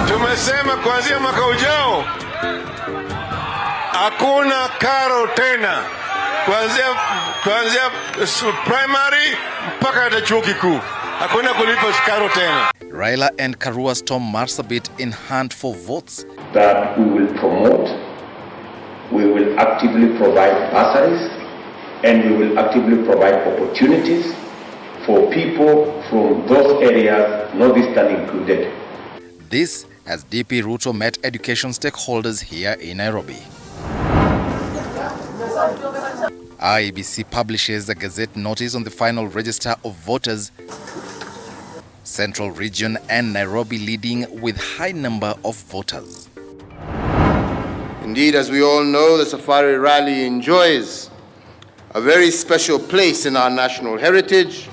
Tumesema kuanzia mwaka ujao hakuna karo tena, kuanzia primary mpaka chuo kikuu hakuna kulipa karo tena. Raila and Karua storm Marsabit in hunt for votes. That we will promote, we will actively provide bursaries, and we will actively provide opportunities for people from those areas, Northeastern included. This as DP Ruto met education stakeholders here in Nairobi. IEBC publishes a Gazette notice on the final register of voters. Central Region and Nairobi leading with high number of voters. Indeed, as we all know, the Safari Rally enjoys a very special place in our national heritage.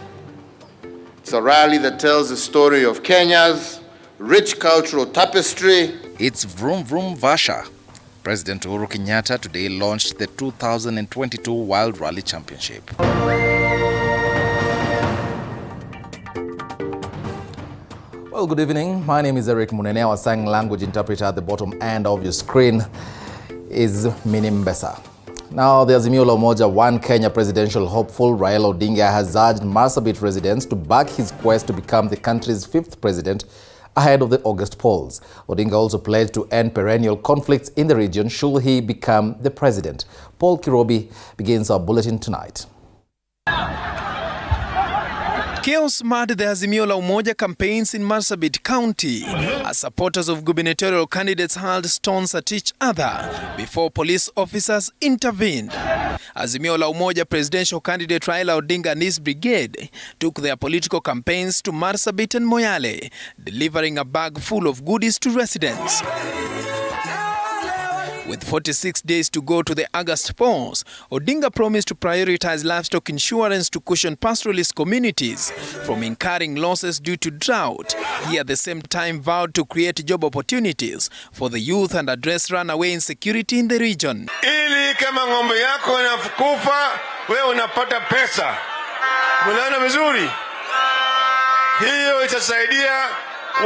It's a rally that tells the story of Kenya's rich cultural tapestry. It's Vroom Vroom Vasha. President Uhuru Kenyatta today launched the 2022 World Rally Championship. Well, good evening. My name is Eric Munene. Our sign language interpreter at the bottom end of your screen is Mini Mbesa. Now, the Azimio la Umoja One Kenya presidential hopeful Raila Odinga has urged Marsabit residents to back his quest to become the country's 5th president ahead of the August polls. Odinga also pledged to end perennial conflicts in the region should he become the president. Paul Kirobi begins our bulletin tonight. Chaos marred the Azimio la Umoja campaigns in Marsabit County as supporters of gubernatorial candidates hurled stones at each other before police officers intervened. Azimio la Umoja presidential candidate Raila Odinga and his brigade took their political campaigns to Marsabit and Moyale, delivering a bag full of goodies to residents. With 46 days to go to the August polls, Odinga promised to prioritize livestock insurance to cushion pastoralist communities from incurring losses due to drought. He at the same time vowed to create job opportunities for the youth and address runaway insecurity in the region. Ili kama ng'ombe yako inakufa, wewe unapata pesa. Mnaona vizuri? Hiyo itasaidia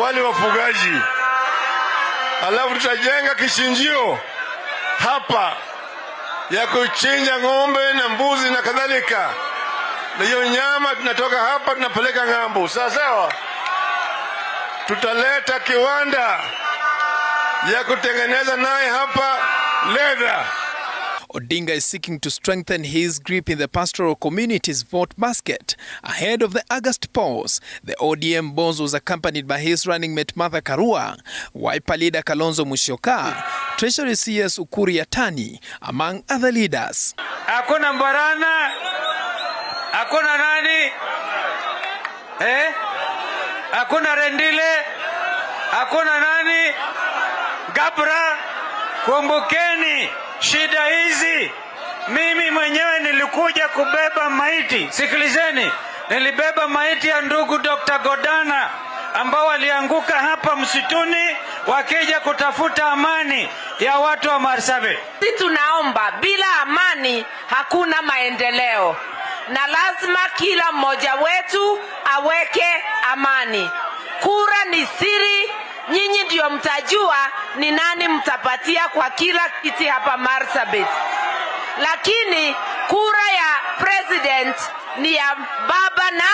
wale wafugaji. Alafu tutajenga kishinjio hapa ya kuchinja ng'ombe na mbuzi na kadhalika. Na hiyo nyama tunatoka hapa tunapeleka ng'ambo. Sawa? Tutaleta kiwanda ya kutengeneza naye hapa leather. Odinga is seeking to strengthen his grip in the pastoral community's vote basket. Ahead of the August polls, the ODM boss was accompanied by his running mate Martha Karua, Wiper leader Kalonzo Musyoka, Treasury CS Ukuri Yatani, among other leaders. Hakuna Mbarana, hakuna nani, hakuna Rendile, hakuna nani, Gabra. Kumbukeni shida hizi. Mimi mwenyewe nilikuja kubeba maiti. Sikilizeni, nilibeba maiti ya ndugu Dr. Godana ambao walianguka hapa msituni wakija kutafuta amani ya watu wa Marsabit. Sisi tunaomba, bila amani hakuna maendeleo, na lazima kila mmoja wetu aweke amani. Kura ni siri, nyinyi ndio mtajua ni nani mtapatia kwa kila kiti hapa Marsabit. Lakini kura ya president ni ya baba na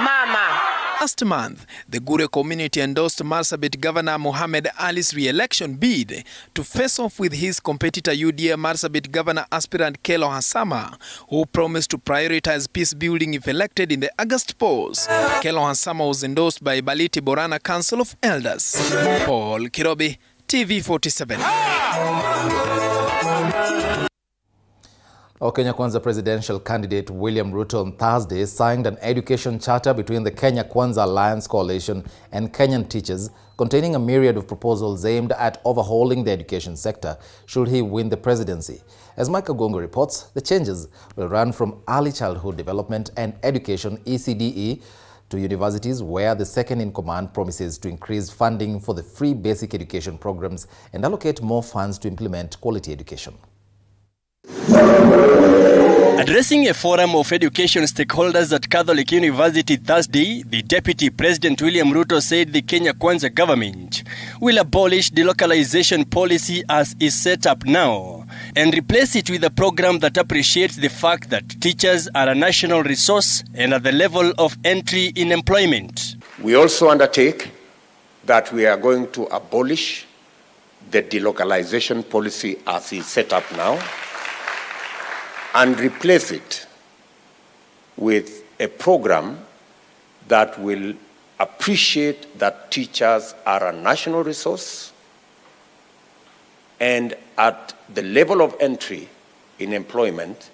mama. Last month, the Gure community endorsed Marsabit Governor Mohamed Ali's re-election bid to face off with his competitor UDA Marsabit Governor aspirant Kelo Hassama, who promised to prioritize peace building if elected in the August polls. Kelo Hassama was endorsed by Baliti Borana Council of Elders. Paul Kirobi, TV47. Kenya Kwanza presidential candidate William Ruto on Thursday signed an education charter between the Kenya Kwanza Alliance Coalition and Kenyan teachers, containing a myriad of proposals aimed at overhauling the education sector should he win the presidency. As Michael Gongo reports, the changes will run from early childhood development and education (ECDE) to universities, where the second-in-command promises to increase funding for the free basic education programs and allocate more funds to implement quality education. Addressing a forum of education stakeholders at Catholic University Thursday, the Deputy President William Ruto said the Kenya Kwanza government will abolish the localization policy as is set up now and replace it with a program that appreciates the fact that teachers are a national resource and at the level of entry in employment. We also undertake that we are going to abolish the delocalization policy as is set up now and replace it with a program that will appreciate that teachers are a national resource and at the level of entry in employment,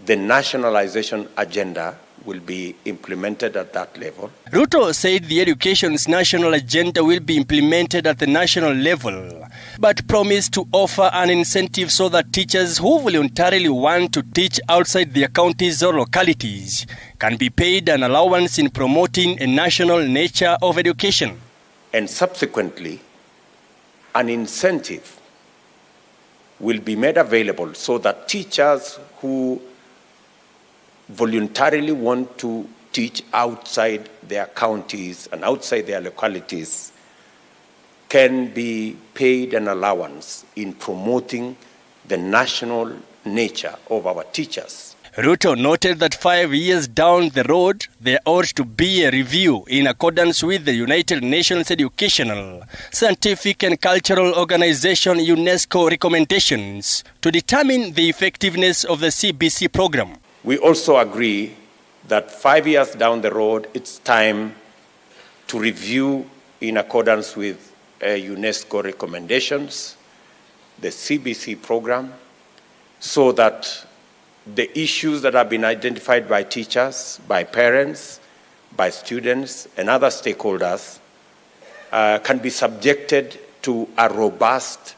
the nationalization agenda will be implemented at that level. Ruto said the education's national agenda will be implemented at the national level, but promised to offer an incentive so that teachers who voluntarily want to teach outside their counties or localities can be paid an allowance in promoting a national nature of education. And subsequently, an incentive will be made available so that teachers who voluntarily want to teach outside their counties and outside their localities can be paid an allowance in promoting the national nature of our teachers. Ruto noted that 5 years down the road, there ought to be a review in accordance with the United Nations Educational, Scientific and Cultural Organization UNESCO recommendations to determine the effectiveness of the CBC program. We also agree that 5 years down the road, it's time to review in accordance with UNESCO recommendations, the CBC program, so that the issues that have been identified by teachers, by parents, by students, and other stakeholders can be subjected to a robust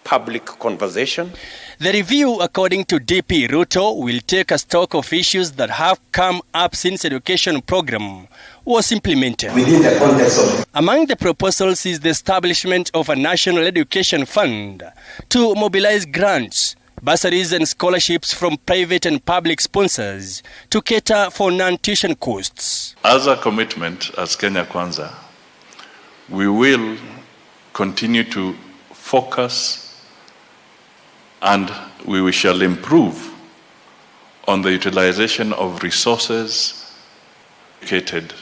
public conversation. The review, according to DP Ruto, will take a stock of issues that have come up since education program was implemented. Within the context of among the proposals is the establishment of a national education fund to mobilize grants, bursaries and scholarships from private and public sponsors to cater for non-tuition costs. As a commitment as Kenya Kwanza, we will continue to focus and we shall improve on the utilization of resources allocated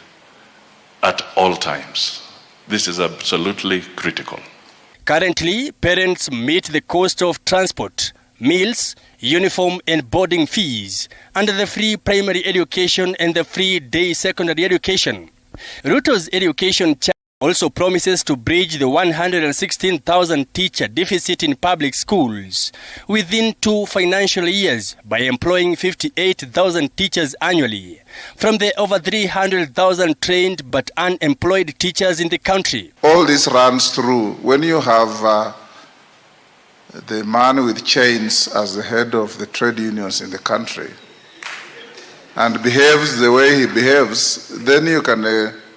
at all times. This is absolutely critical. Currently, parents meet the cost of transport, meals, uniform and boarding fees under the free primary education and the free day secondary education. Ruto's education also promises to bridge the 116,000 teacher deficit in public schools within 2 financial years by employing 58,000 teachers annually from the over 300,000 trained but unemployed teachers in the country. All this runs through when you have the man with chains as the head of the trade unions in the country and behaves the way he behaves, then you can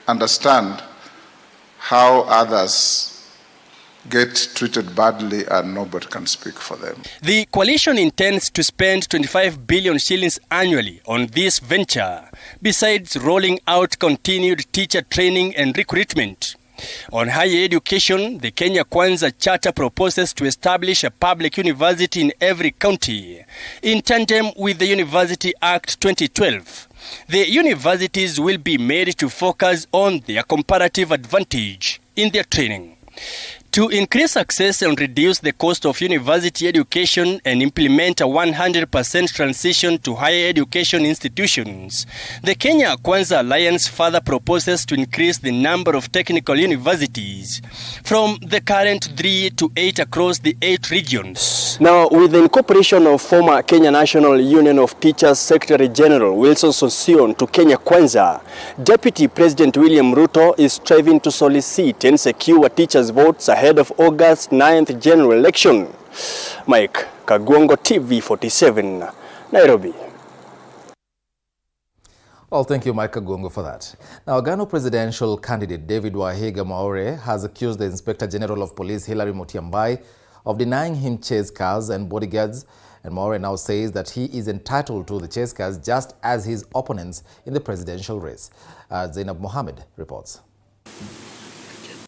understand how others get treated badly and nobody can speak for them. The coalition intends to spend 25 billion shillings annually on this venture, besides rolling out continued teacher training and recruitment. On higher education, the Kenya Kwanza Charter proposes to establish a public university in every county, in tandem with the University Act 2012. The universities will be made to focus on their comparative advantage in their training. To increase access and reduce the cost of university education and implement a 100% transition to higher education institutions, the Kenya Kwanza Alliance further proposes to increase the number of technical universities from the current 3 to 8 across the 8 regions. Now, with the incorporation of former Kenya National Union of Teachers Secretary General Wilson Sossion to Kenya Kwanza, Deputy President William Ruto is striving to solicit and secure teachers' votes ahead of August 9th general election. Mike Kagwongo, TV47, Nairobi. Well, thank you, Mike Kagwongo, for that. Now, Ghana presidential candidate David Wahiga Maore has accused the Inspector General of Police Hilary Mutyambai of denying him chase cars and bodyguards, and Maore now says that he is entitled to the chase cars just as his opponents in the presidential race. Zainab Mohammed reports.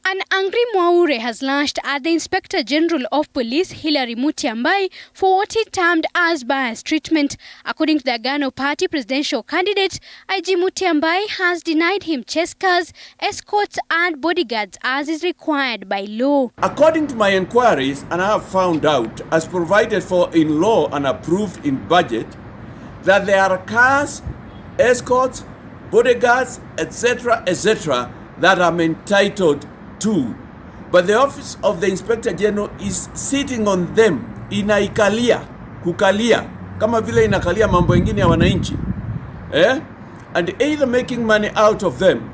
An angry Maure has lashed at the Inspector General of Police Hilary Mutyambai for what he termed as biased treatment. According to the Ghana Party presidential candidate, IG Mutyambai has denied him chase cars, escorts and bodyguards as is required by law. According to my inquiries, and I have found out, as provided for in law and approved in budget, that there are cars, escorts, bodyguards, etc., that I'm entitled to, but the office of the Inspector General is sitting on them, inaikalia, kukalia, kama vile inakalia mambo ingine ya wananchi, and either making money out of them,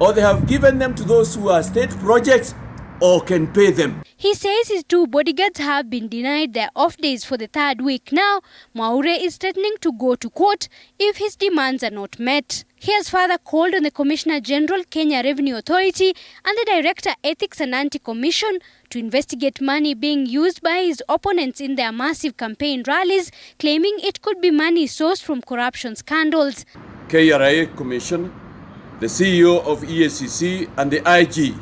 or they have given them to those who are state projects or can pay them. He says his 2 bodyguards have been denied their off days for the 3rd week now. Maure is threatening to go to court if his demands are not met. He has further called on the Commissioner General, Kenya Revenue Authority and the Director, Ethics and Anti-Commission to investigate money being used by his opponents in their massive campaign rallies, claiming it could be money sourced from corruption scandals. KRA Commission, the CEO of EACC and the IG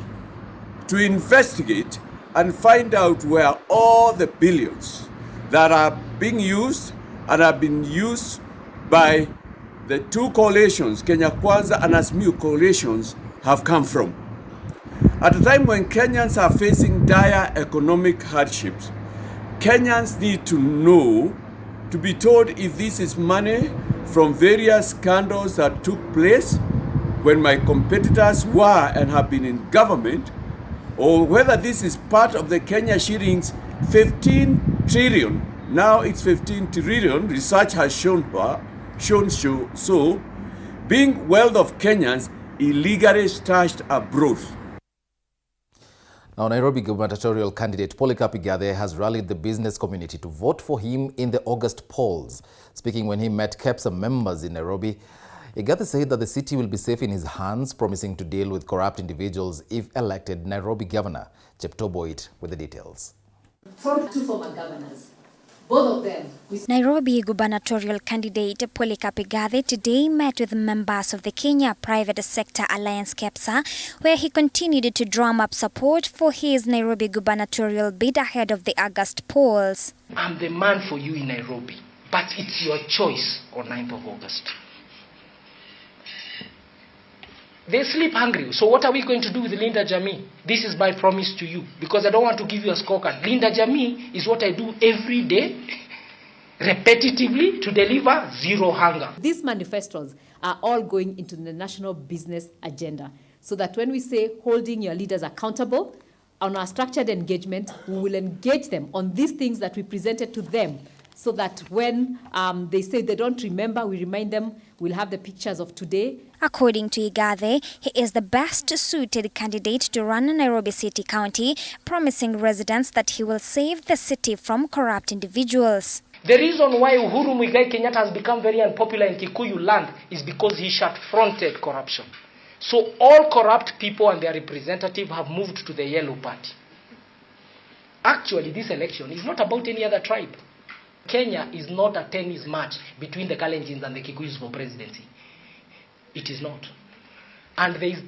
to investigate and find out where all the billions that are being used and have been used by the 2 coalitions, Kenya Kwanza and Azimio coalitions, have come from. At a time when Kenyans are facing dire economic hardships, Kenyans need to know, to be told if this is money from various scandals that took place when my competitors were and have been in government, or whether this is part of the Kenya shillings 15 trillion. Now it's 15 trillion, research has shown so, being wealth of Kenyans illegally stashed abroad. Now, Nairobi gubernatorial candidate Polycarp Igathe has rallied the business community to vote for him in the August polls. Speaking when he met KEPSA members in Nairobi, Igathe said that the city will be safe in his hands, promising to deal with corrupt individuals if elected. Nairobi Governor Chepto Boit with the details. From 2 former governors, both of them. Nairobi gubernatorial candidate Polycarp Igathe today met with members of the Kenya Private Sector Alliance KEPSA, where he continued to drum up support for his Nairobi gubernatorial bid ahead of the August polls. I'm the man for you in Nairobi, but it's your choice on 9th of August. They sleep hungry. So what are we going to do with Linda Jamii? This is my promise to you, because I don't want to give you a scorecard. Linda Jamii is what I do every day, repetitively, to deliver zero hunger. These manifestos are all going into the national business agenda. so that when we say holding your leaders accountable, on our structured engagement, we will engage them on these things that we presented to them, so that when they say they don't remember, we remind them we'll have the pictures of today. According to Igathe, he is the best suited candidate to run Nairobi City County, promising residents that he will save the city from corrupt individuals. The reason why Uhuru Muigai Kenyatta has become very unpopular in Kikuyu land is because he shut-fronted corruption. So all corrupt people and their representatives have moved to the Yellow Party. Actually, this election is not about any other tribe. Kenya is not a tennis match between the Kalenjins and the Kikuyus for presidency. It is not. And there is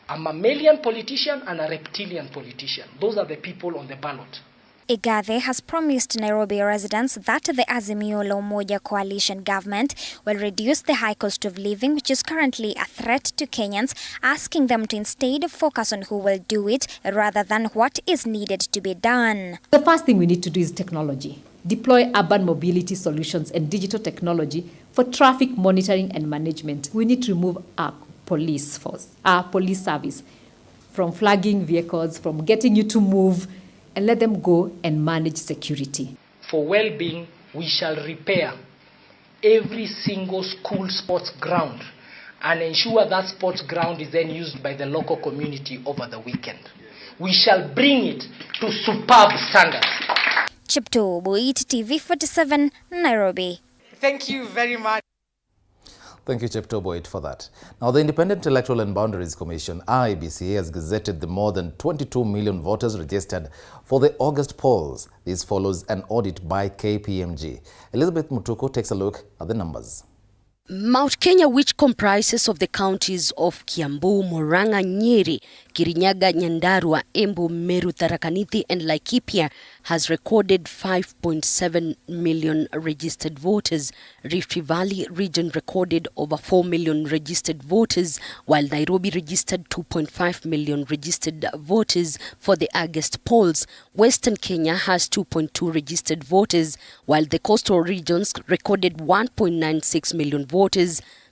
a mammalian politician and a reptilian politician. Those are the people on the ballot. Igathe has promised Nairobi residents that the Azimio la Umoja coalition government will reduce the high cost of living, which is currently a threat to Kenyans, asking them to instead focus on who will do it rather than what is needed to be done. The first thing we need to do is technology. Deploy urban mobility solutions and digital technology for traffic monitoring and management. We need to remove our police force, our police service, from flagging vehicles, from getting you to move, and let them go and manage security. For well-being, we shall repair every single school sports ground and ensure that sports ground is then used by the local community over the weekend. We shall bring it to superb standards. Chipto Boit, TV47, Nairobi. Thank you very much. Thank you, Chepto Boit, for that. Now, the Independent Electoral and Boundaries Commission, IEBC, has gazetted the more than 22 million voters registered for the August polls. This follows an audit by KPMG. Elizabeth Mutuku takes a look at the numbers. Mount Kenya, which comprises of the counties of Kiambu, Murang'a, Nyeri, Kirinyaga, Nyandarua, Embu, Meru, Tharaka Nithi and Laikipia, has recorded 5.7 million registered voters. Rift Valley region recorded over 4 million registered voters, while Nairobi registered 2.5 million registered voters for the August polls. Western Kenya has 2.2 registered voters, while the coastal regions recorded 1.96 million voters.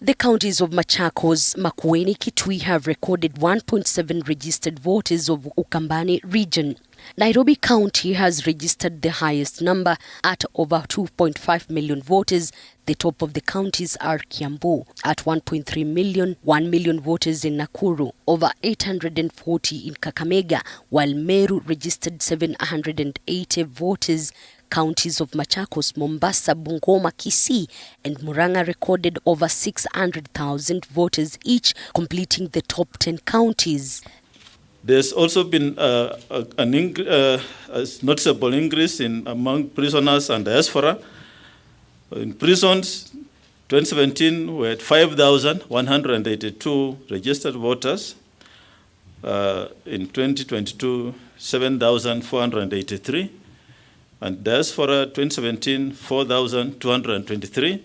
The counties of Machakos, Makueni, Kitui have recorded 1.7 registered voters of Ukambani region. Nairobi County has registered the highest number at over 2.5 million voters. The top of the counties are Kiambu at 1.3 million, 1 million voters in Nakuru, over 840 in Kakamega, while Meru registered 780 voters. Counties of Machakos, Mombasa, Bungoma, Kisii and Murang'a recorded over 600,000 voters each, completing the top 10 counties. There's also been a noticeable increase among prisoners and diaspora. In prisons, 2017 we had 5,182 registered voters. In 2022, 7,483. And diaspora 2017, 4,223.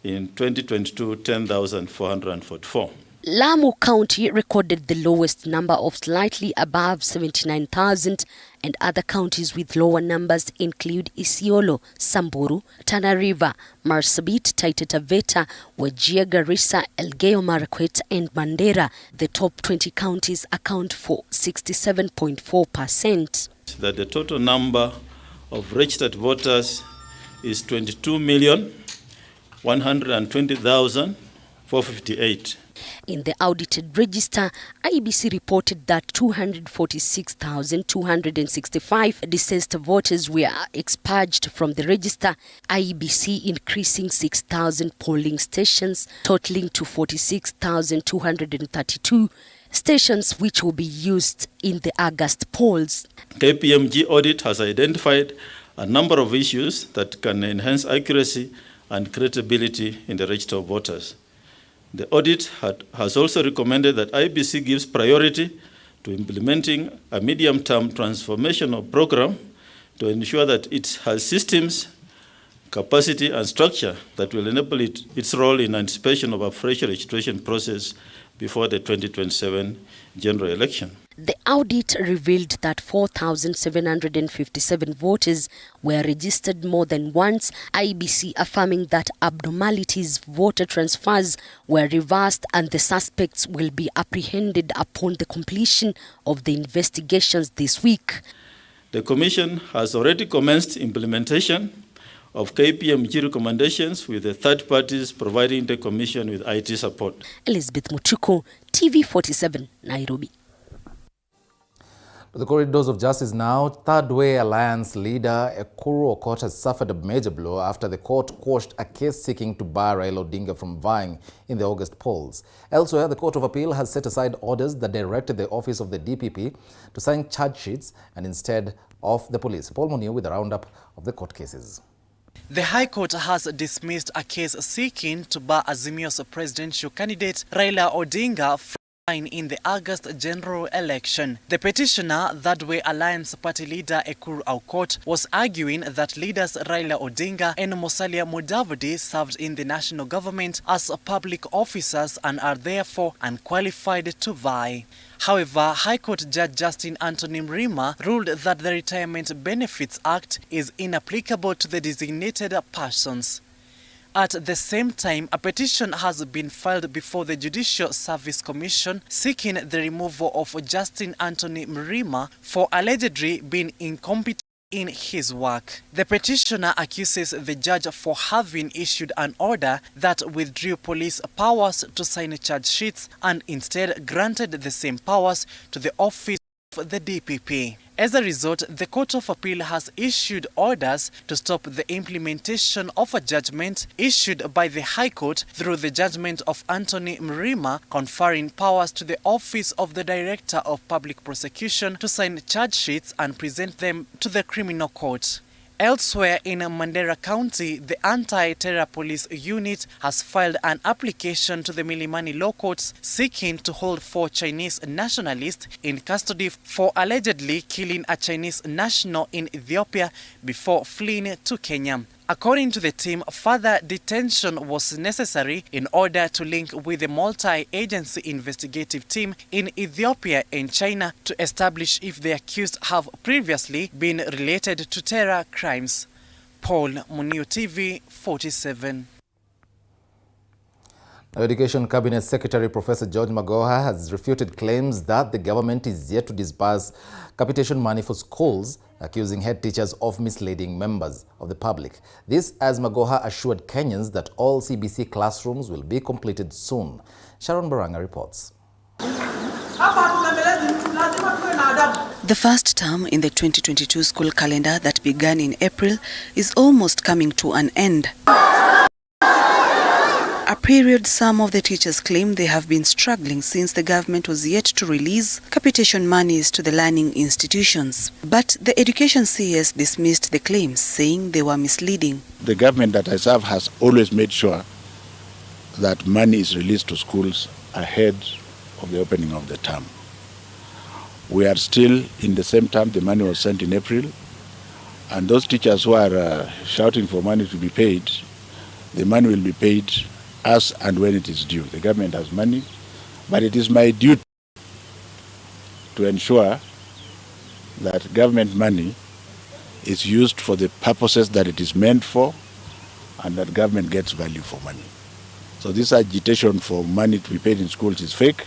In 2022, 10,444. Lamu County recorded the lowest number of slightly above 79,000, and other counties with lower numbers include Isiolo, Samburu, Tana River, Marsabit, Taita Taveta, Wajir, Garissa, Elgeyo Marakwet and Mandera. The top 20 counties account for 67.4%. That the total number of registered voters is 22,120,458. In the audited register, IEBC reported that 246,265 deceased voters were expurged from the register, IEBC increasing 6,000 polling stations, totaling to 46,232 stations which will be used in the August polls. KPMG audit has identified a number of issues that can enhance accuracy and credibility in the register of voters. The audit has also recommended that IEBC gives priority to implementing a medium-term transformational program to ensure that it has systems, capacity and structure that will enable its role in anticipation of a fresh registration process before the 2027 general election. The audit revealed that 4,757 voters were registered more than once, IEBC affirming that abnormalities, voter transfers were reversed and the suspects will be apprehended upon the completion of the investigations this week. The Commission has already commenced implementation of KPMG recommendations with the third parties providing the Commission with IT support. Elizabeth Mutuku, TV47, Nairobi. To the corridors of justice now, Third Way Alliance leader Ekuru Aukot has suffered a major blow after the court quashed a case seeking to bar Raila Odinga from vying in the August polls. Elsewhere, the Court of Appeal has set aside orders that directed the office of the DPP to sign charge sheets and instead of the police. Paul Monio with a roundup of the court cases. The High Court has dismissed a case seeking to bar Azimio's presidential candidate Raila Odinga from in the August general election. The petitioner, That Way Alliance party leader Ekuru Aukot, was arguing that leaders Raila Odinga and Musalia Mudavadi served in the national government as public officers and are therefore unqualified to vie. However, High Court Judge Justin Anthony Mrima ruled that the Retirement Benefits Act is inapplicable to the designated persons. At the same time, a petition has been filed before the Judicial Service Commission seeking the removal of Justin Anthony Mrima for allegedly being incompetent in his work. The petitioner accuses the judge for having issued an order that withdrew police powers to sign charge sheets and instead granted the same powers to the office of the DPP. As a result, the Court of Appeal has issued orders to stop the implementation of a judgment issued by the High Court through the judgment of Anthony Mrima, conferring powers to the Office of the Director of Public Prosecution to sign charge sheets and present them to the Criminal Court. Elsewhere in Mandera County, the Anti-Terror Police Unit has filed an application to the Milimani Law Courts seeking to hold 4 Chinese nationalists in custody for allegedly killing a Chinese national in Ethiopia before fleeing to Kenya. According to the team, further detention was necessary in order to link with the multi-agency investigative team in Ethiopia and China to establish if the accused have previously been related to terror crimes. Paul Munio, TV 47. Education Cabinet Secretary Professor George Magoha has refuted claims that the government is yet to disburse capitation money for schools, accusing head teachers of misleading members of the public. This as Magoha assured Kenyans that all CBC classrooms will be completed soon. Sharon Baranga reports. The first term in the 2022 school calendar that began in April is almost coming to an end. A period some of the teachers claim they have been struggling since the government was yet to release capitation monies to the learning institutions. But the Education CS dismissed the claims, saying they were misleading. The government that I serve has always made sure that money is released to schools ahead of the opening of the term. We are still in the same term. The money was sent in April, and those teachers who are shouting for money to be paid, the money will be paid as and when it is due. The government has money, but it is my duty to ensure that government money is used for the purposes that it is meant for and that government gets value for money. So this agitation for money to be paid in schools is fake.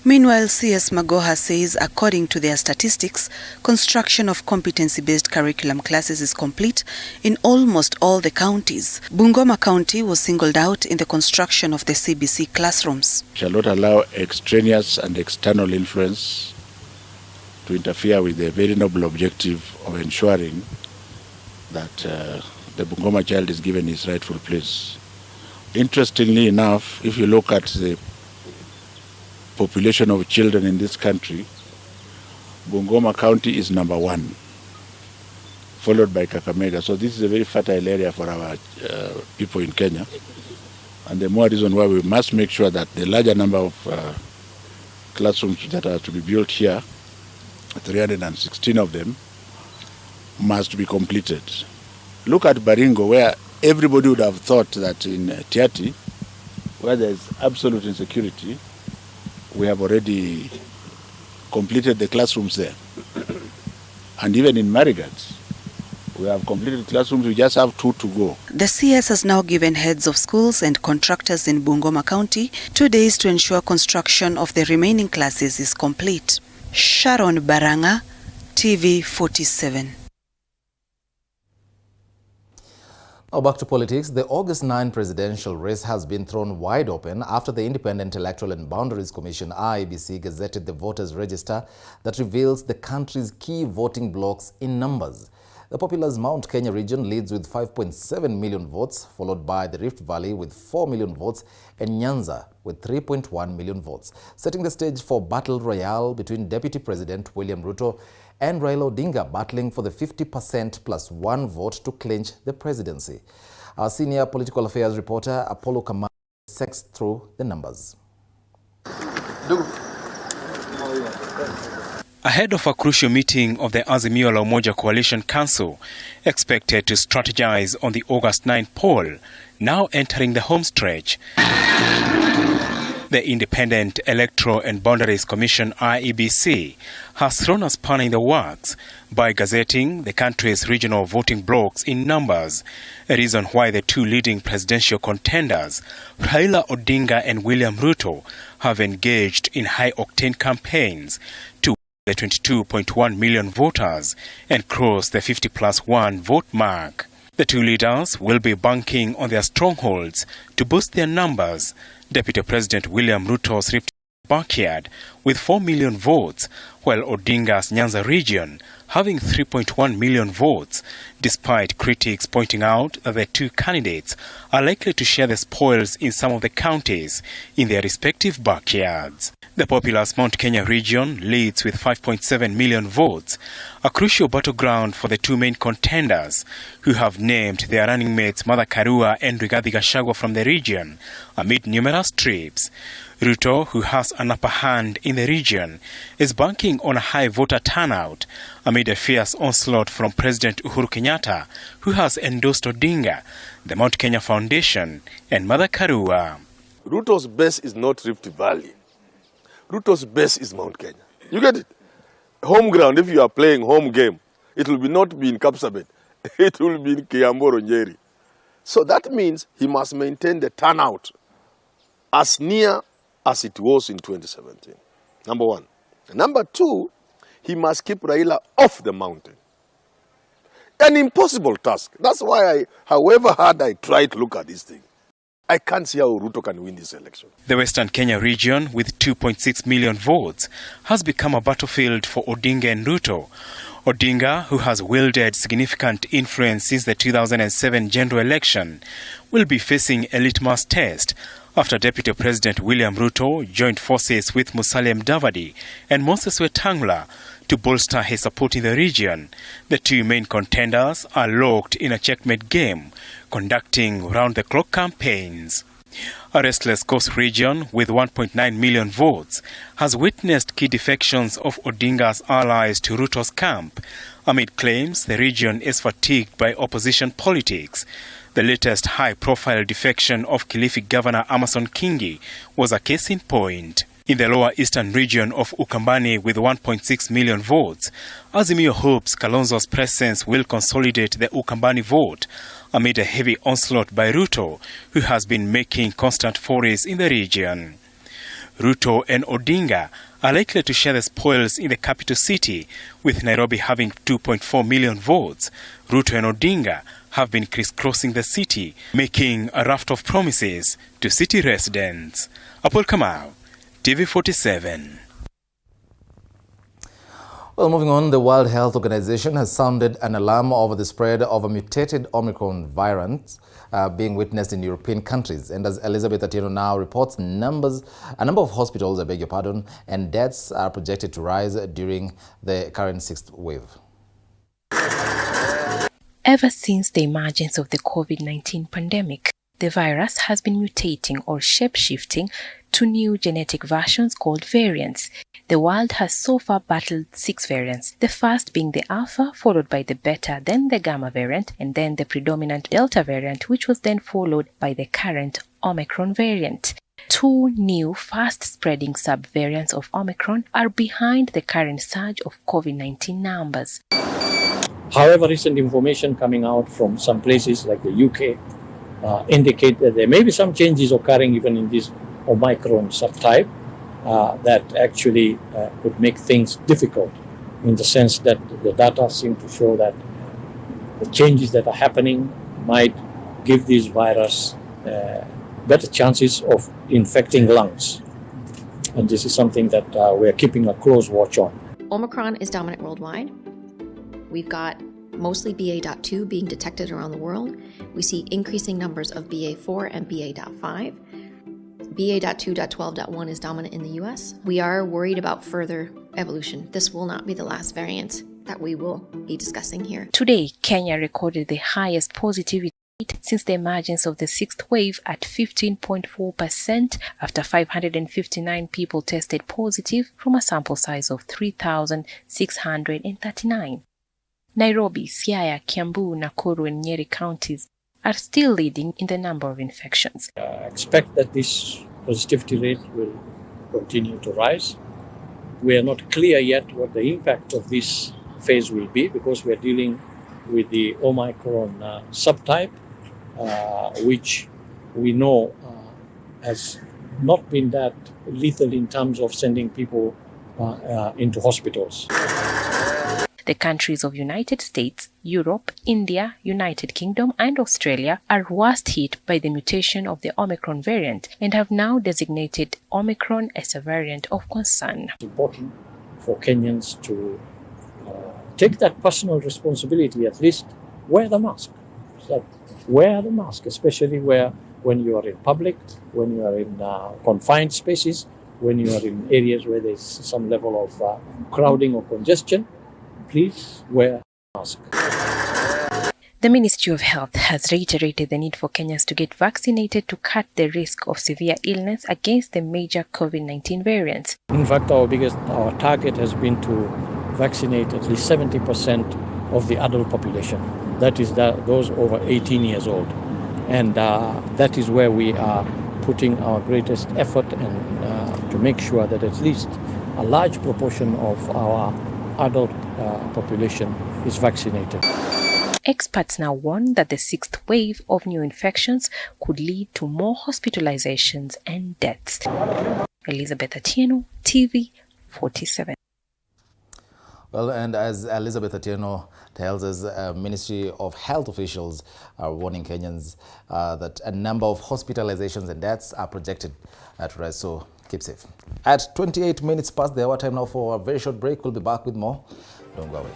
Meanwhile, CS Magoha says according to their statistics, construction of competency-based curriculum classes is complete in almost all the counties. Bungoma County was singled out in the construction of the CBC classrooms. We shall not allow extraneous and external influence to interfere with the very noble objective of ensuring that the Bungoma child is given his rightful place. Interestingly enough, if you look at the population of children in this country, Bungoma County is number 1, followed by Kakamega. So this is a very fertile area for our people in Kenya. And the more reason why we must make sure that the larger number of classrooms that are to be built here, 316 of them, must be completed. Look at Baringo, where everybody would have thought that in Tiati, where there is absolute insecurity, we have already completed the classrooms there. And even in Marigats, we have completed classrooms, we just have 2 to go. The CS has now given heads of schools and contractors in Bungoma County 2 days to ensure construction of the remaining classes is complete. Sharon Baranga, TV 47. Now back to politics. The August 9 presidential race has been thrown wide open after the Independent Electoral and Boundaries Commission (IEBC) gazetted the voters' register that reveals the country's key voting blocks in numbers. The populous Mount Kenya region leads with 5.7 million votes, followed by the Rift Valley with 4 million votes and Nyanza with 3.1 million votes, setting the stage for battle royale between Deputy President William Ruto and Raila Odinga battling for the 50% plus 1 vote to clinch the presidency. Our senior political affairs reporter Apollo Kamau sets through the numbers. Ahead of a crucial meeting of the Azimio la Umoja Coalition Council, expected to strategize on the August 9 poll, now entering the home stretch, the Independent Electoral and Boundaries Commission (IEBC) has thrown a spanner in the works by gazetting the country's regional voting blocks in numbers, a reason why the 2 leading presidential contenders, Raila Odinga and William Ruto, have engaged in high-octane campaigns to the 22.1 million voters and cross the 50+1 vote mark. The 2 leaders will be banking on their strongholds to boost their numbers. Deputy President William Ruto's Rift backyard with 4 million votes, while Odinga's Nyanza region having 3.1 million votes, despite critics pointing out that the 2 candidates are likely to share the spoils in some of the counties in their respective backyards. The populous Mount Kenya region leads with 5.7 million votes, a crucial battleground for the 2 main contenders, who have named their running mates Martha Karua and Rigathi Gachagua from the region amid numerous trips. Ruto, who has an upper hand in the region, is banking on a high voter turnout amid a fierce onslaught from President Uhuru Kenyatta, who has endorsed Odinga, the Mount Kenya Foundation, and Martha Karua. Ruto's base is not Rift Valley. Ruto's base is Mount Kenya. You get it? Home ground, if you are playing home game, it will not be in Marsabit. It will be in Kiambu or Nyeri. So that means he must maintain the turnout as near as it was in 2017. Number 1. Number 2, he must keep Raila off the mountain. An impossible task. That's why however hard I try to look at this thing, I can't see how Ruto can win this election. The Western Kenya region, with 2.6 million votes, has become a battlefield for Odinga and Ruto. Odinga, who has wielded significant influence since the 2007 general election, will be facing a litmus test after Deputy President William Ruto joined forces with Musalia Mudavadi and Moses Wetangula to bolster his support in the region. The 2 main contenders are locked in a checkmate game, conducting round-the-clock campaigns. A restless coast region with 1.9 million votes has witnessed key defections of Odinga's allies to Ruto's camp, amid claims the region is fatigued by opposition politics. The latest high-profile defection of Kilifi Governor Amason Kingi was a case in point. In the lower eastern region of Ukambani with 1.6 million votes, Azimio hopes Kalonzo's presence will consolidate the Ukambani vote amid a heavy onslaught by Ruto, who has been making constant forays in the region. Ruto and Odinga are likely to share the spoils in the capital city, with Nairobi having 2.4 million votes. Ruto and Odinga have been crisscrossing the city, making a raft of promises to city residents. Apol Kamau, TV 47. Well, moving on, the World Health Organization has sounded an alarm over the spread of a mutated Omicron variant being witnessed in European countries. And as Elizabeth Atieno now reports, a number of hospitals, and deaths are projected to rise during the current 6th wave. Ever since the emergence of the COVID-19 pandemic, the virus has been mutating or shape-shifting to new genetic versions called variants. The world has so far battled 6 variants, the first being the Alpha, followed by the Beta, then the Gamma variant, and then the predominant Delta variant, which was then followed by the current Omicron variant. two new fast-spreading subvariants of Omicron are behind the current surge of COVID-19 numbers. However, recent information coming out from some places like the UK indicate that there may be some changes occurring even in this Omicron subtype that actually could make things difficult, in the sense that the data seem to show that the changes that are happening might give this virus better chances of infecting lungs. And this is something that we're keeping a close watch on. Omicron is dominant worldwide. We've got mostly BA.2 being detected around the world. We see increasing numbers of BA.4 and BA.5. BA.2.12.1 is dominant in the US. We are worried about further evolution. This will not be the last variant that we will be discussing here. Today, Kenya recorded the highest positivity rate since the emergence of the sixth wave at 15.4% after 559 people tested positive from a sample size of 3,639. Nairobi, Siaya, Kiambu, Nakuru and Nyeri counties are still leading in the number of infections. I expect that this positivity rate will continue to rise. We are not clear yet what the impact of this phase will be, because we are dealing with the Omicron subtype, which we know has not been that lethal in terms of sending people into hospitals. The countries of United States, Europe, India, United Kingdom and Australia are worst hit by the mutation of the Omicron variant and have now designated Omicron as a variant of concern. It's important for Kenyans to take that personal responsibility, at least wear the mask. So wear the mask, especially when you are in public, when you are in confined spaces, when you are in areas where there's some level of crowding or congestion. Please wear a mask. The Ministry of Health has reiterated the need for Kenyans to get vaccinated to cut the risk of severe illness against the major COVID-19 variants. In fact, our target has been to vaccinate at least 70% of the adult population. That is those over 18 years old. And that is where we are putting our greatest effort, and to make sure that at least a large proportion of our adult population is vaccinated. Experts now warn that the sixth wave of new infections could lead to more hospitalizations and deaths. Elizabeth Atieno, TV 47. Well, and as Elizabeth Atieno tells us, Ministry of Health officials are warning Kenyans that a number of hospitalizations and deaths are projected to rise. So keep safe. At 28 minutes past the hour, time now for a very short break. We'll be back with more. Don't go away.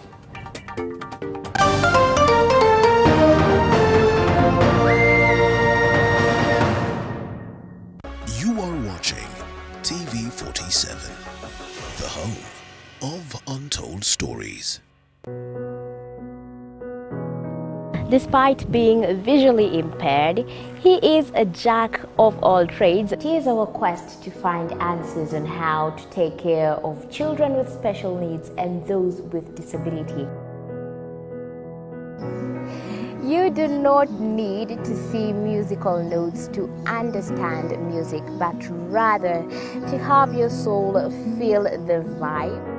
You are watching TV 47, the home of untold stories. Despite being visually impaired, he is a jack of all trades. It is our quest to find answers on how to take care of children with special needs and those with disability. You do not need to see musical notes to understand music, but rather to have your soul feel the vibe.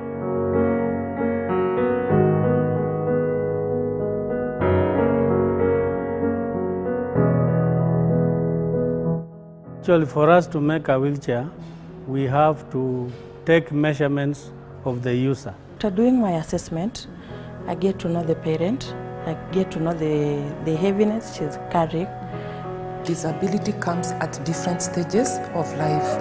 Actually, for us to make a wheelchair, we have to take measurements of the user. After doing my assessment, I get to know the parent, I get to know the heaviness she's carrying. Disability comes at different stages of life.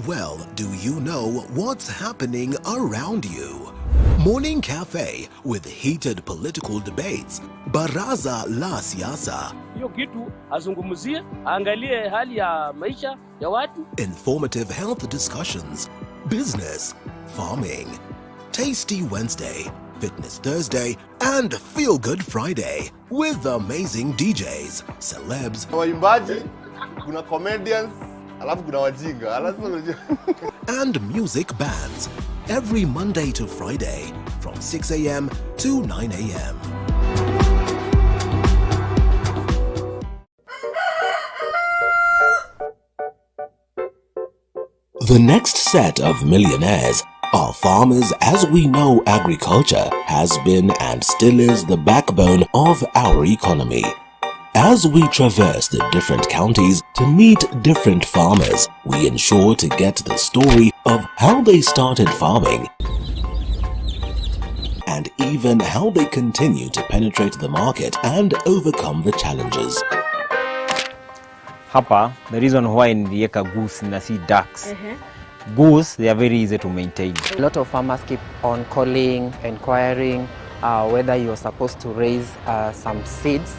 Well, do you know what's happening around you? Morning Cafe with heated political debates. Baraza la Siasa. Hiyo kitu azungumzie, angalie hali ya maisha ya watu. Informative health discussions. Business, farming. Tasty Wednesday, Fitness Thursday, and Feel Good Friday with amazing DJs, celebs, waimbaji, kuna comedians, alafu kuna wajinga, and music bands. every Monday to Friday from 6 a.m. to 9 a.m. The next set of millionaires are farmers, as we know agriculture has been and still is the backbone of our economy. As we traverse the different counties to meet different farmers, we ensure to get the story of how they started farming and even how they continue to penetrate the market and overcome the challenges. Hapa, the reason why nilieka goose na si ducks. Goose, they are very easy to maintain. A lot of farmers keep on calling, inquiring whether you're supposed to raise some seeds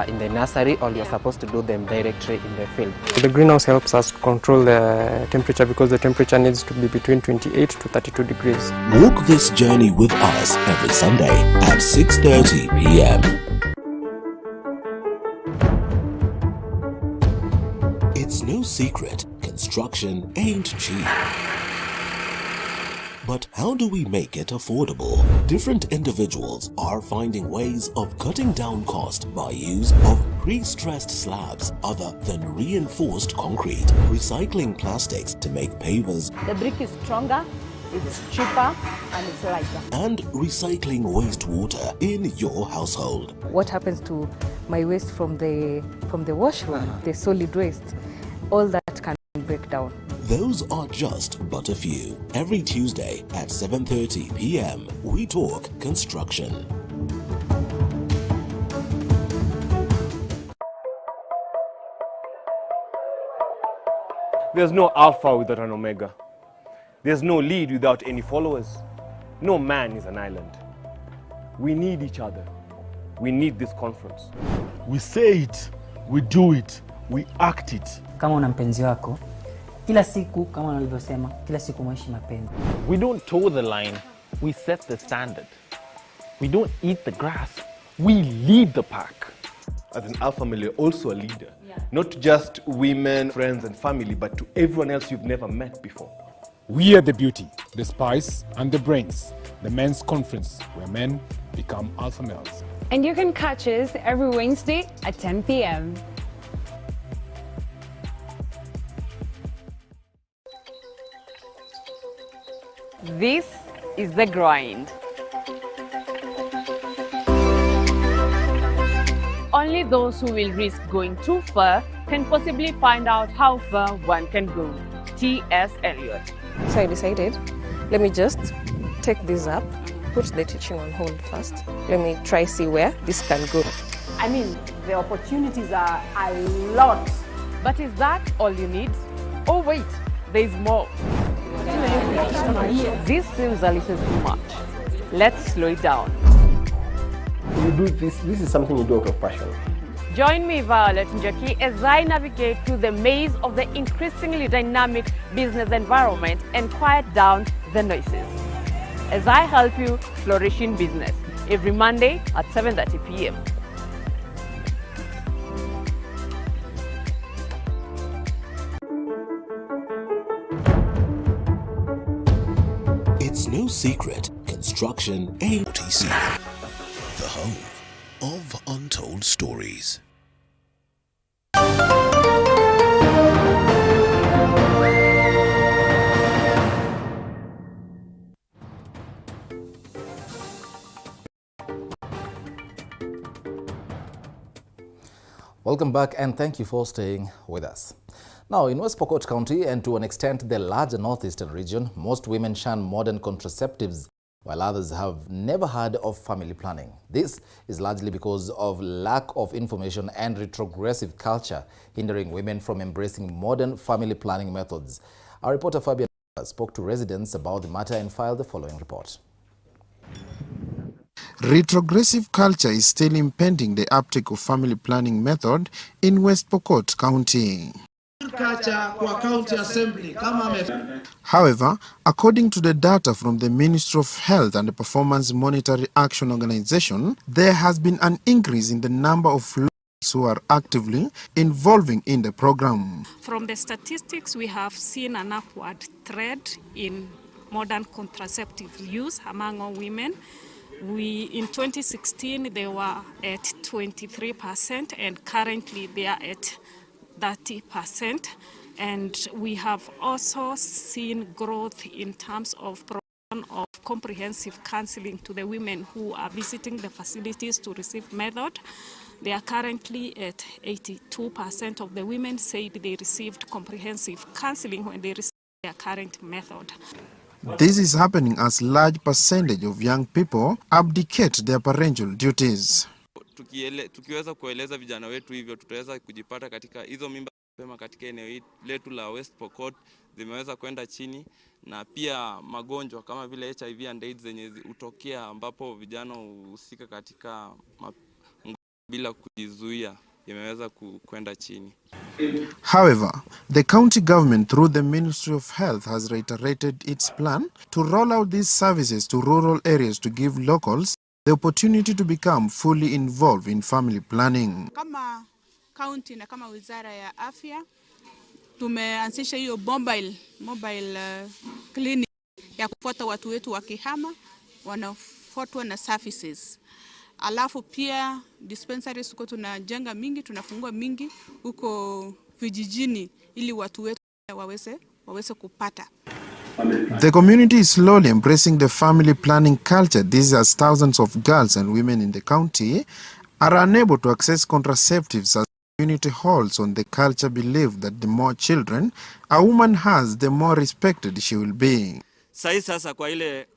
in the nursery or you're supposed to do them directly in the field. The greenhouse helps us control the temperature because the temperature needs to be between 28 to 32 degrees. Walk this journey with us every Sunday at 6:30 p.m. It's no secret, construction ain't cheap. But how do we make it affordable? Different individuals are finding ways of cutting down cost by use of pre-stressed slabs other than reinforced concrete, recycling plastics to make pavers. The brick is stronger, it's cheaper, and it's lighter. And recycling wastewater in your household. What happens to my waste from the washroom, the solid waste? All that can break down. Those are just but a few. Every Tuesday at 7:30 p.m. we talk construction. There's no alpha without an omega. There's no lead without any followers. No man is an island. We need each other. We need this conference. We say it, we do it, we act it. Kama una mpenzi wako, kila siku kama nilivyosema, kila siku mwishi mapenzi. We don't toe the line, we set the standard. We don't eat the grass, we lead the pack. As an alpha male, you're also a leader. Not to just women, friends and family, but to everyone else you've never met before. We are the beauty, the spice and the brains. The men's conference where men become alpha males. And you can catch us every Wednesday at 10 p.m. This is The Grind. Only those who will risk going too far can possibly find out how far one can go. T.S. Eliot. So I decided, let me just take this up, put the teaching on hold first. Let me try see where this can go. I mean, the opportunities are a lot. But is that all you need? Oh wait, there's more. This seems a little too much. Let's slow it down. You do this is something you do out of passion. Join me, Violet Njoki, as I navigate through the maze of the increasingly dynamic business environment and quiet down the noises. As I help you flourish in business, every Monday at 7:30 p.m. It's no secret, construction ain't OTC. The home of untold stories. Welcome back and thank you for staying with us. Now, in West Pokot County and to an extent the larger northeastern region, most women shun modern contraceptives while others have never heard of family planning. This is largely because of lack of information and retrogressive culture hindering women from embracing modern family planning methods. Our reporter Fabian spoke to residents about the matter and filed the following report. Retrogressive culture is still impeding the uptake of family planning method in West Pokot County. However, according to the data from the Ministry of Health and the Performance Monetary Action Organization, there has been an increase in the number of ladies who are actively involving in the program. From the statistics, we have seen an upward trend in modern contraceptive use among all women. In 2016, they were at 23%, and currently they are at 30%. And we have also seen growth in terms of provision of comprehensive counseling to the women who are visiting the facilities to receive method. They are currently at 82% of the women said they received comprehensive counseling when they received their current method. This is happening as large percentage of young people abdicate their parental duties. Tukiweza kueleza vijana wetu hivyo, tutaweza kujipata katika hizo mimba mapema katika eneo letu la West Pokot zimeweza kwenda chini, na pia magonjwa kama vile HIV and AIDS zenye utokea ambapo vijana husika katika bila kujizuia imeweza kwenda chini. However, the county government through the Ministry of Health has reiterated its plan to roll out these services to rural areas to give locals the opportunity to become fully involved in family planning. Kama county na kama wizara ya afya tumeanzisha hiyo mobile clinic ya kufuata watu wetu wakihama wanafuatwa na services. Alafu pia dispensaries huko tunajenga mingi, tunafungua mingi huko vijijini ili watu wetu waweze kupata. The community is slowly embracing the family planning culture. These are thousands of girls and women in the county are unable to access contraceptives as the community holds on the culture belief that the more children a woman has, the more respected she will be. Sasa kwa ile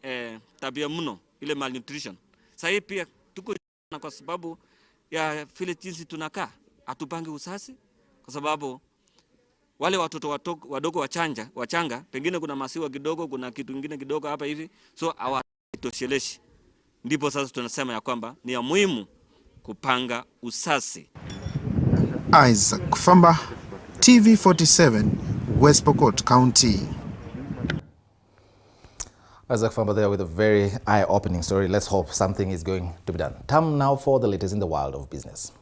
tabia mno, ile malnutrition. Sasa pia tuko na kwa sababu ya vile jinsi tunakaa, hatupangi uzazi kwa sababu wale watoto wadogo wachanga pengine kuna masiwa kidogo, kuna kitu kingine kidogo hapa hivi, so hawatosheleshi. Ndipo sasa tunasema ya kwamba ni ya muhimu kupanga uzazi. Isaac Famba, TV47, West Pokot County. Isaac Famba there with a very eye-opening story. Let's hope something is going to be done. Time now for the latest in the world of business.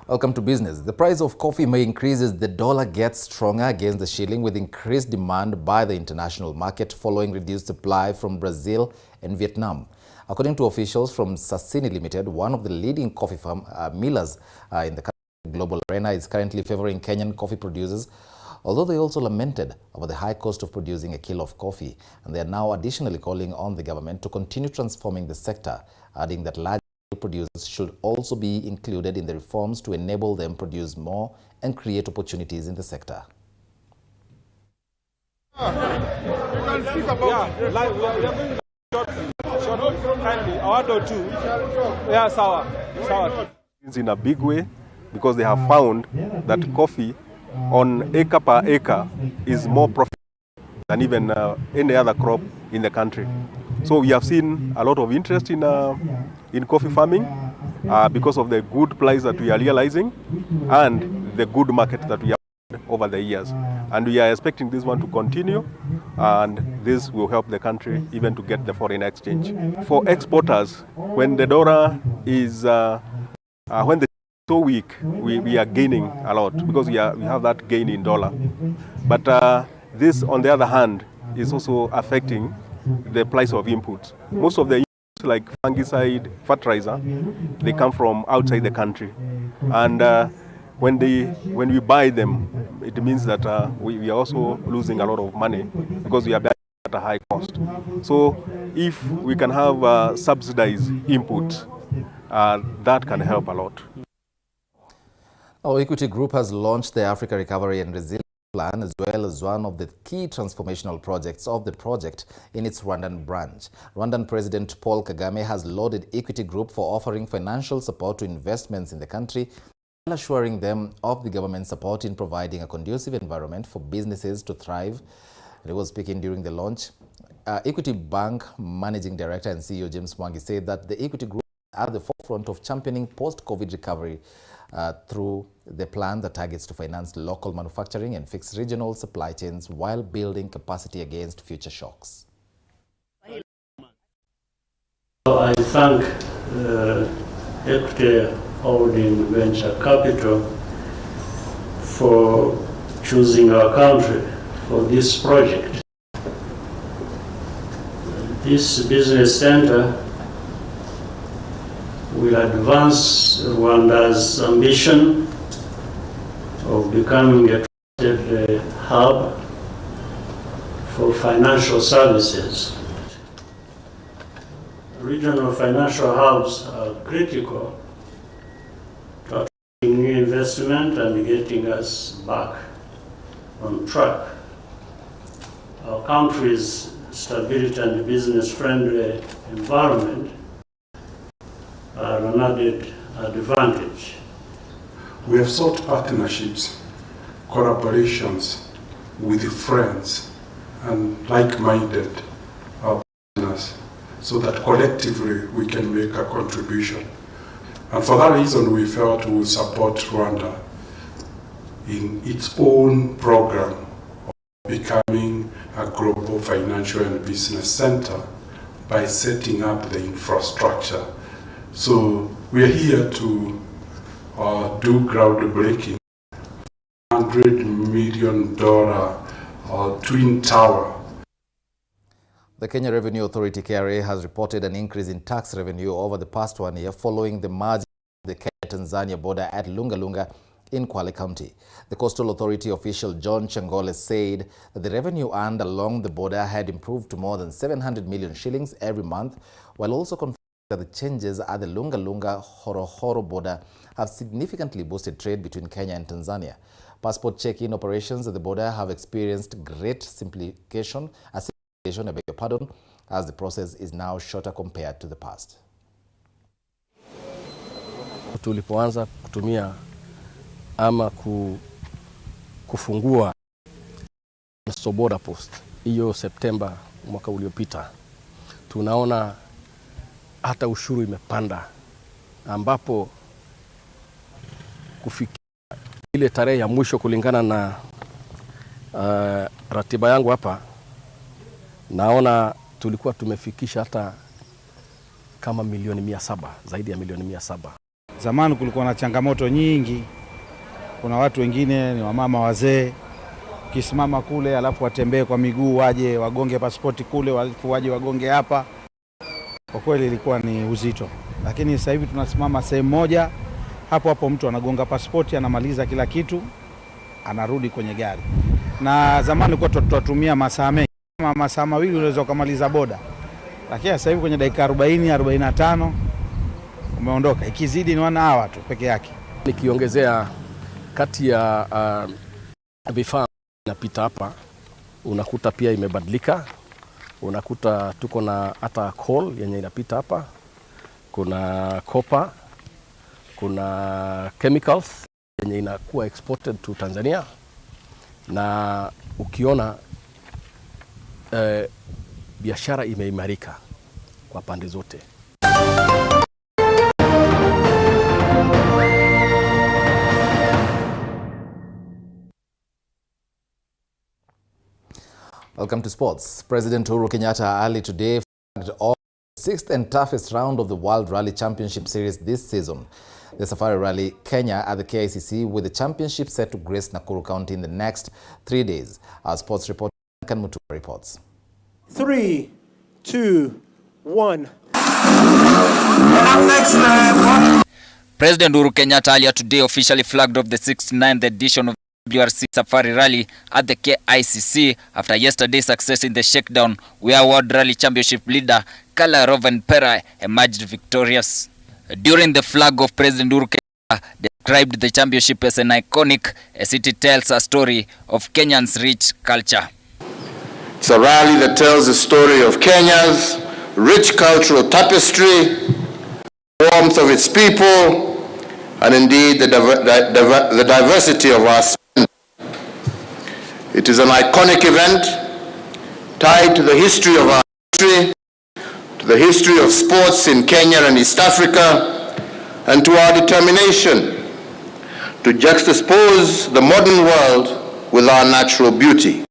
Welcome to business. The price of coffee may increase as the dollar gets stronger against the shilling, with increased demand by the international market following reduced supply from Brazil and Vietnam. According to officials from Sassini Limited, one of the leading coffee millers in the global arena, is currently favoring Kenyan coffee producers, although they also lamented over the high cost of producing a kilo of coffee, and they are now additionally calling on the government to continue transforming the sector, adding that large producers should also be included in the reforms to enable them produce more and create opportunities in the sector. In a big way, because they have found that coffee on acre per acre is more profitable than even any other crop in the country. So we have seen a lot of interest in coffee farming because of the good price that we are realizing and the good market that we have over the years. And we are expecting this one to continue, and this will help the country even to get the foreign exchange. For exporters, when the dollar is, when the so weak, we are gaining a lot because we have that gain in dollar. But this, on the other hand, is also affecting the price of inputs. Most of the inputs, like fungicide, fertilizer, they come from outside the country. And when we buy them, it means that we are also losing a lot of money because we are buying at a high cost. So if we can have subsidized inputs, that can help a lot. Our Equity Group has launched the Africa Recovery and Resilience Plan, as well as one of the key transformational projects of the project in its Rwandan branch. Rwandan President Paul Kagame has lauded Equity Group for offering financial support to investments in the country, while assuring them of the government's support in providing a conducive environment for businesses to thrive. And he was speaking during the launch. Equity Bank Managing Director and CEO James Mwangi said that the Equity Group is at the forefront of championing post-COVID recovery through the plan that targets to finance local manufacturing and fix regional supply chains while building capacity against future shocks. I thank equity holding venture capital for choosing our country for this project. This business center will advance Rwanda's ambition of becoming a trusted hub for financial services. Regional financial hubs are critical to attracting new investment and getting us back on track. Our country's stability and business-friendly environment are an added advantage. We have sought partnerships, collaborations with friends and like-minded partners so that collectively we can make a contribution. And for that reason, we felt we would support Rwanda in its own program of becoming a global financial and business center by setting up the infrastructure. So we are here to do groundbreaking, $100 million twin tower. The Kenya Revenue Authority KRA has reported an increase in tax revenue over the past 1 year following the merger of the Kenya-Tanzania border at Lunga Lunga in Kwale County. The Coastal Authority official John Chengole said that the revenue earned along the border had improved to more than 700 million shillings every month, while also confirming that the changes at the Lunga Lunga Horohoro border have significantly boosted trade between Kenya and Tanzania. Passport check-in operations at the border have experienced great simplification, as the process is now shorter compared to the past. Tulipoanza kutumia ama kufungua border post hiyo Septemba mwaka uliopita, tunaona hata ushuru imepanda, ambapo kufikia ile tarehe ya mwisho kulingana na ratiba yangu hapa, naona tulikuwa tumefikisha hata kama milioni 700, zaidi ya milioni 700. Zamani kulikuwa na changamoto nyingi. Kuna watu wengine ni wamama wazee, kisimama kule alafu watembee kwa miguu waje wagonge pasipoti kule, alafu waje wagonge hapa. Kwa kweli ilikuwa ni uzito. Lakini sasa hivi tunasimama sehemu moja, hapo hapo mtu anagonga pasipoti, anamaliza kila kitu, anarudi kwenye gari. Na zamani kwa tutumia masaa mengi, masaa mawili unaweza kumaliza boda. Lakini sasa hivi kwenye dakika 40, 45 umeondoka. Ikizidi ni 1 hour tu peke yake. Nikiongezea kati ya vifaa napita hapa, unakuta pia imebadilika. Unakuta tuko na hata coal yenye inapita hapa. Kuna copper, kuna chemicals yenye inakuwa exported to Tanzania. Na ukiona biashara imeimarika kwa pande zote. Welcome to sports. President Uhuru Kenyatta early today flagged off the 6th and toughest round of the World Rally Championship Series this season. The Safari Rally Kenya at the KICC, with the championship set to grace Nakuru County in the next 3 days. Our sports reporter Kan Mutu reports. 3, 2, 1. President Uhuru Kenyatta earlier today officially flagged off the 69th edition of WRC Safari Rally at the KICC after yesterday's success in the shakedown, where World Rally Championship leader Kala Rovanpera emerged victorious. During the flag off, President Uhuru Kenyatta described the championship as an iconic, as it tells a story of Kenya's rich culture. It's a rally that tells the story of Kenya's rich cultural tapestry, the warmth of its people, and indeed the diversity of our spend. It is an iconic event tied to the history of our country, to the history of sports in Kenya and East Africa, and to our determination to juxtapose the modern world with our natural beauty.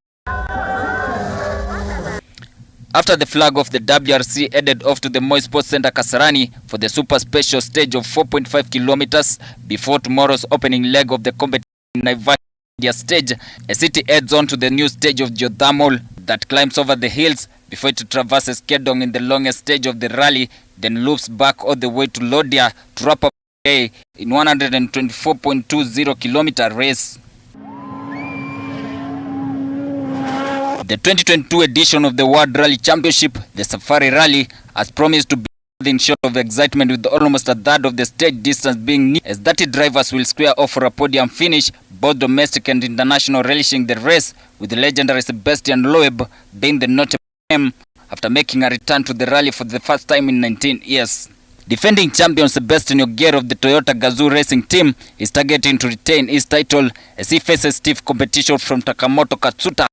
After the flag of the WRC headed off to the Moi Sports Center Kasarani for the super special stage of 4.5 kilometers before tomorrow's opening leg of the competition in Naivasha stage, a city heads on to the new stage of geothermal that climbs over the hills before it traverses Kedong in the longest stage of the rally, then loops back all the way to Lodia to wrap up the day in 124.20 kilometer race. The 2022 edition of the World Rally Championship, the Safari Rally, has promised to be nothing short of excitement, with almost a third of the stage distance being new, as 30 drivers will square off for a podium finish, both domestic and international relishing the race, with the legendary Sebastian Loeb being the notable name after making a return to the rally for the first time in 19 years. Defending champion Sebastian Ogier of the Toyota Gazoo racing team is targeting to retain his title as he faces stiff competition from Takamoto Katsuta,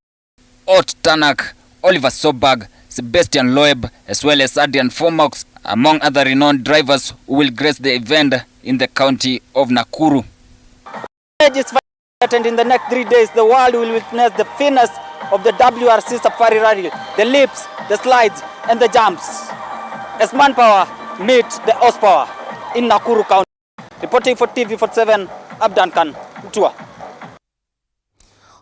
Ot Tanak, Oliver Soberg, Sebastian Loeb, as well as Adrian Formox, among other renowned drivers who will grace the event in the county of Nakuru. And in the next 3 days, the world will witness the finesse of the WRC Safari Rally, the leaps, the slides, and the jumps, as manpower meet the horsepower in Nakuru County. Reporting for TV47, Abdan Khan, Mutua.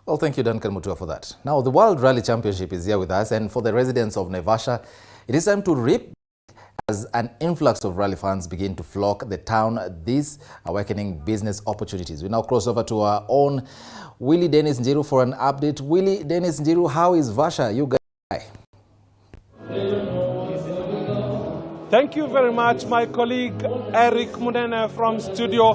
Well, thank you, Duncan Mutua, for that. Now, the World Rally Championship is here with us, and for the residents of Naivasha, it is time to reap as an influx of rally fans begin to flock the town, these awakening business opportunities. We now cross over to our own Willie Dennis Njiru for an update. Willie Dennis Njiru, how is Vasha? You guys? Thank you very much, my colleague Eric Munene from studio.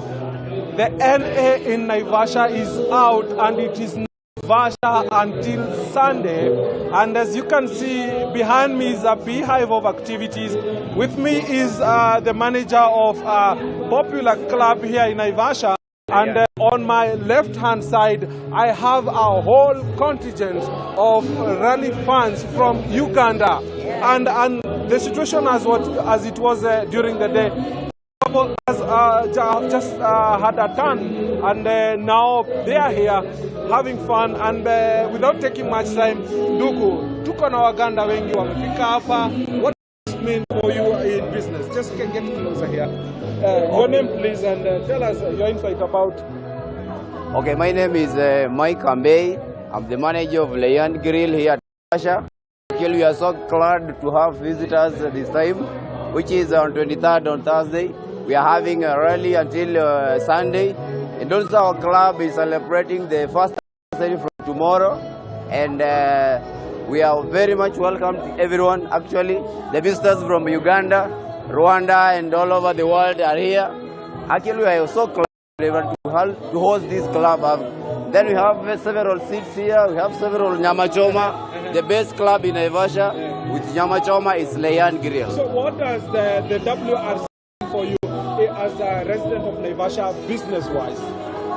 The NA in Naivasha is out, and it is Naivasha until Sunday. And as you can see, behind me is a beehive of activities. With me is the manager of a popular club here in Naivasha. And on my left-hand side, I have a whole contingent of rally fans from Uganda. And the situation as it was during the day has just had a turn, and now they are here having fun, and without taking much time, Duku, tuko na Waganda wengi wamefika hapa. What does it mean for you in business? Just get closer here. Your name, please, and tell us your insight about. Okay, my name is Mike Ambey. I'm the manager of Lion Grill here at Naivasha. We are so glad to have visitors this time, which is on 23rd on Thursday. We are having a rally until Sunday, and also our club is celebrating the first anniversary from tomorrow, and we are very much welcome to everyone. Actually, the visitors from Uganda, Rwanda, and all over the world are here. Actually, we are so glad to host this club. Then we have several seats here. We have several Nyama Choma. The best club in Naivasha with Nyama Choma is Lion Grill. So what does the WRC for you as a resident of Naivasha business-wise?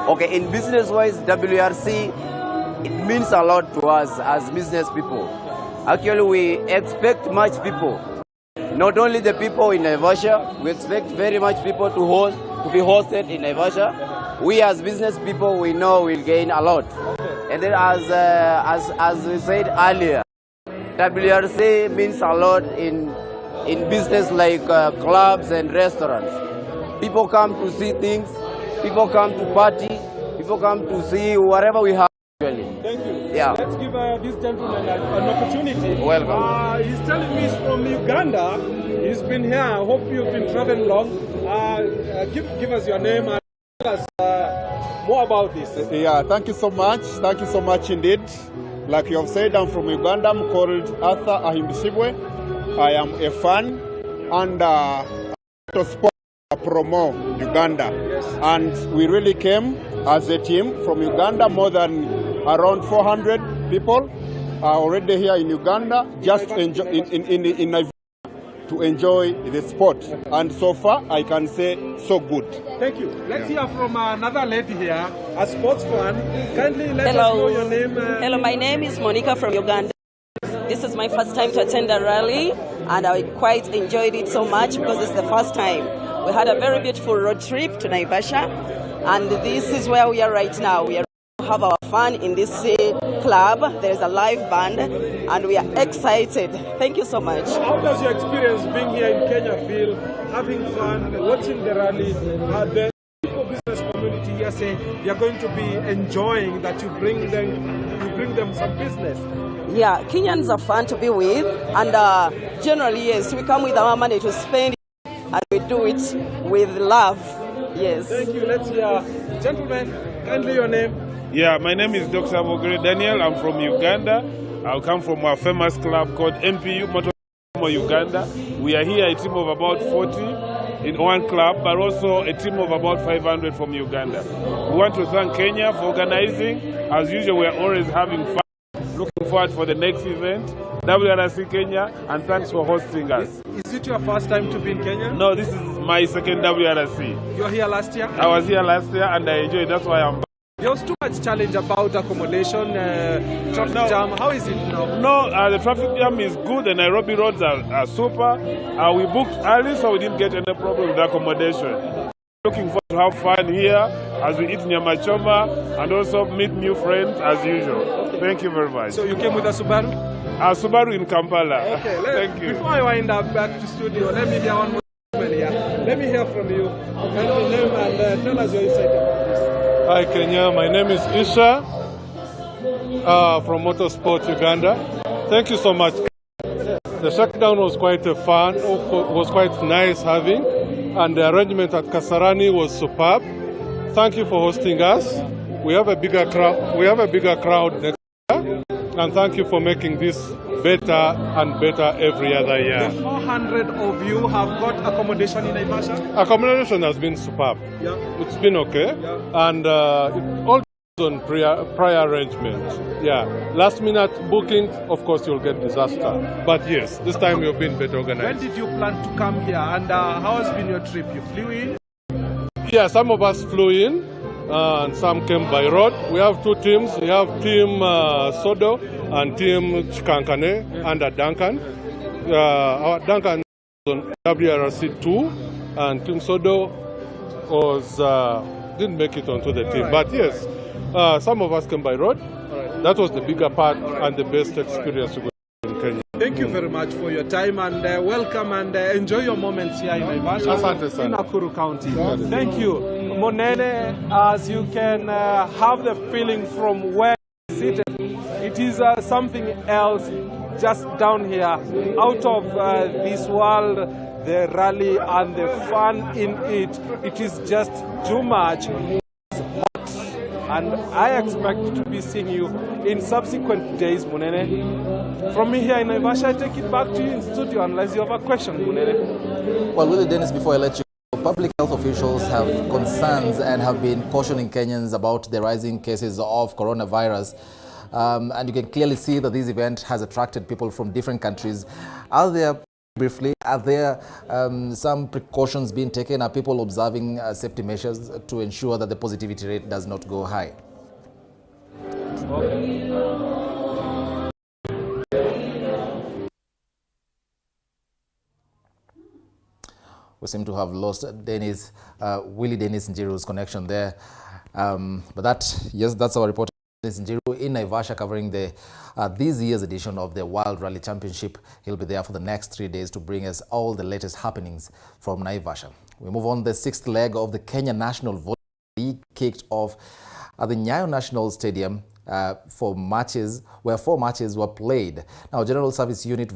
Okay, in business-wise, WRC, it means a lot to us as business people. Actually, we expect much people. Not only the people in Naivasha, we expect very much people to be hosted in Naivasha. We as business people, we know we'll gain a lot. And then as we said earlier, WRC means a lot in business like clubs and restaurants. People come to see things, people come to party, people come to see whatever we have. Thank you. Yeah. Let's give this gentleman an opportunity. Welcome. He's telling me he's from Uganda. He's been here. I hope you've been traveling long. Give us your name and tell us more about this. Yeah, thank you so much. Thank you so much indeed. Like you have said, I'm from Uganda. I'm called Arthur Ahimbisibwe. I am a fan and to sport promo Uganda. Yes. And we really came as a team from Uganda. More than around 400 people are already here in Uganda, just to enjoy in Nigeria, to enjoy the sport. And so far, I can say so good. Thank you. Let's hear from another lady here, a sports fan. Kindly let us know your name. Hello, my name is Monica from Uganda. This is my first time to attend a rally, and I quite enjoyed it so much because it's the first time. We had a very beautiful road trip to Naivasha, and this is where we are right now. We are have our fun in this club. There is a live band, and we are excited. Thank you so much. How does your experience being here in Kenya feel, having fun, watching the rally? The people business community here say they are going to be enjoying that you bring them some business. Yeah, Kenyans are fun to be with, and generally, yes, we come with our money to spend, and we do it with love. Yes. Thank you. Let's hear, gentlemen, kindly your name. Yeah, my name is Dr. Mogre Daniel. I'm from Uganda. I come from a famous club called MPU, Motor Uganda. We are here a team of about 40 in one club, but also a team of about 500 from Uganda. We want to thank Kenya for organizing. As usual, we are always having fun. Looking forward for the next event, WRC Kenya, and thanks for hosting us. Is it your first time to be in Kenya? No, this is my second WRC. You were here last year? I was here last year and I enjoyed it. That's why I'm back. There was too much challenge about accommodation, traffic jam. How is it now? No, the traffic jam is good. The Nairobi roads are super. We booked early, so we didn't get any problem with accommodation. Looking forward to have fun here as we eat nyama choma and also meet new friends as usual. Okay. Thank you very much. So you came with a Subaru? A Subaru in Kampala. Okay, thank you. Before I wind up back to studio, let me hear one more here. Let me hear from you. Can you name and tell us your insight about this? Hi Kenya, my name is Isha from Motorsport Uganda. Thank you so much. The shakedown was quite fun, was quite nice having, and the arrangement at Kasarani was superb. Thank you for hosting us. We have a bigger crowd. We have a bigger crowd next year, and thank you for making this better and better every other year. The 400 of you have got accommodation in Naivasha? Accommodation has been superb. Yeah. It's been okay, and it all on prior arrangement. Yeah, last minute booking, of course, you'll get disaster. But yes, this time you've been better organized. When did you plan to come here, and how has been your trip? You flew in? Yeah, some of us flew in, and some came by road. We have two teams. We have Team Sodo and Team Chikankane under Duncan. Our Duncan was on WRC 2, and Team Sodo didn't make it onto the team. But yes, some of us came by road. That was the bigger part and the best experience we got in Kenya. Thank you very much for your time, and welcome, and enjoy your moments here in Naivasha, in Nakuru County. Thank you. Monene, as you can have the feeling from where you're seated, it is something else just down here, out of this world, the rally and the fun in it. It is just too much. And I expect to be seeing you in subsequent days, Munene. From me here in Naivasha, I take it back to you in studio unless you have a question, Munene. Well, Willie Dennis, before I let you go, public health officials have concerns and have been cautioning Kenyans about the rising cases of coronavirus. And you can clearly see that this event has attracted people from different countries. Briefly, are there some precautions being taken? Are people observing safety measures to ensure that the positivity rate does not go high? We seem to have lost Willie Dennis Njiru's connection there. But that's our report. Njiru in Naivasha covering this year's edition of the World Rally Championship. He'll be there for the next 3 days to bring us all the latest happenings from Naivasha. We move on. The sixth leg of the Kenya National Volleyball League kicked off at the Nyayo National Stadium where 4 matches were played. Now, General Service Unit